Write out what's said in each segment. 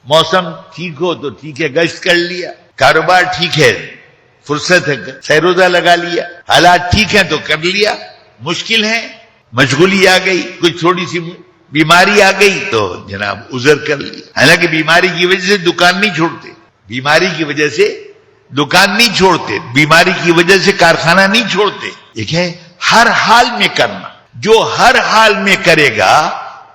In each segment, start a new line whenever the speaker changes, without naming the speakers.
موسم ٹھیک ہو تو ٹھیک ہے، گشت کر لیا، کاروبار ٹھیک ہے، فرصت ہے، سیر روزہ لگا لیا، حالات ٹھیک ہیں تو کر لیا، مشکل ہے، مشغولی آ گئی، کچھ تھوڑی سی بیماری آ گئی تو جناب عذر کر لیا۔ حالانکہ بیماری کی وجہ سے دکان نہیں چھوڑتے، بیماری کی وجہ سے دکان نہیں چھوڑتے، بیماری کی وجہ سے کارخانہ نہیں چھوڑتے۔ ایک ہے ہر حال میں کرنا، جو ہر حال میں کرے گا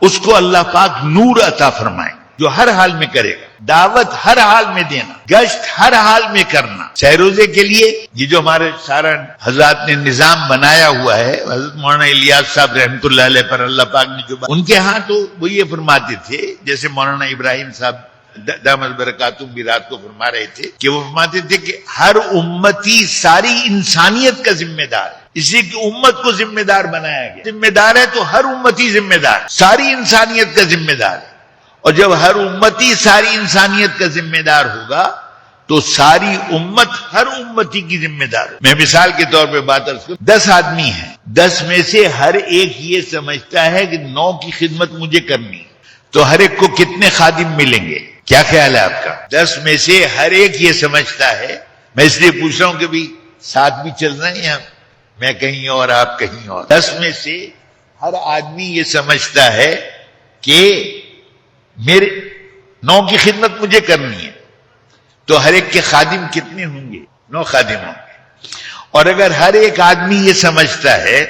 اس کو اللہ پاک نور عطا فرمائے، جو ہر حال میں کرے گا۔ دعوت ہر حال میں دینا، گشت ہر حال میں کرنا۔ سیروزے کے لیے یہ جو ہمارے سارا حضرات نے نظام بنایا ہوا ہے، حضرت مولانا الیاس صاحب رحمۃ اللہ علیہ پر اللہ پاک نے جو ان کے ہاں تو وہ یہ فرماتے تھے، جیسے مولانا ابراہیم صاحب دامت برکاتہم بھی رات کو فرما رہے تھے کہ وہ فرماتے تھے کہ ہر امتی ساری انسانیت کا ذمہ دار ہے، اسی کی امت کو ذمہ دار بنایا گیا۔ ذمہ دار ہے تو ہر امتی ذمہ دار، ساری انسانیت کا ذمہ دار ہے۔ اور جب ہر امتی ساری انسانیت کا ذمہ دار ہوگا تو ساری امت ہر امتی کی ذمہ دار ہے۔ میں مثال کے طور پہ بات کروں، 10 آدمی ہیں، 10 میں سے ہر ایک یہ سمجھتا ہے کہ 9 کی خدمت مجھے کرنی ہے، تو ہر ایک کو کتنے خادم ملیں گے؟ کیا خیال ہے آپ کا؟ 10 میں سے ہر ایک یہ سمجھتا ہے، میں اس لیے پوچھ رہا ہوں کہ بھی ساتھ بھی چل رہے ہیں ہم، میں کہیں اور آپ کہیں اور۔ 10 میں سے ہر آدمی یہ سمجھتا ہے کہ میرے 9 کی خدمت مجھے کرنی ہے، تو ہر ایک کے خادم کتنے ہوں گے؟ 9 خادم ہوں گے۔ اور اگر ہر ایک آدمی یہ سمجھتا ہے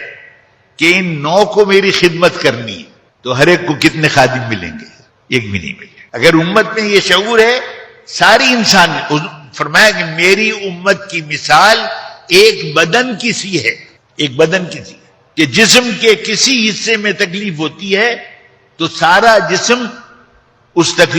کہ ان 9 کو میری خدمت کرنی ہے تو ہر ایک کو کتنے خادم ملیں گے؟ ایک بھی نہیں ملے۔ اگر امت میں یہ شعور ہے، ساری انسان فرمایا کہ میری امت کی مثال ایک بدن کی سی ہے، ایک بدن کی سی ہے کہ جسم کے کسی حصے میں تکلیف ہوتی ہے تو سارا جسم اس تکلیف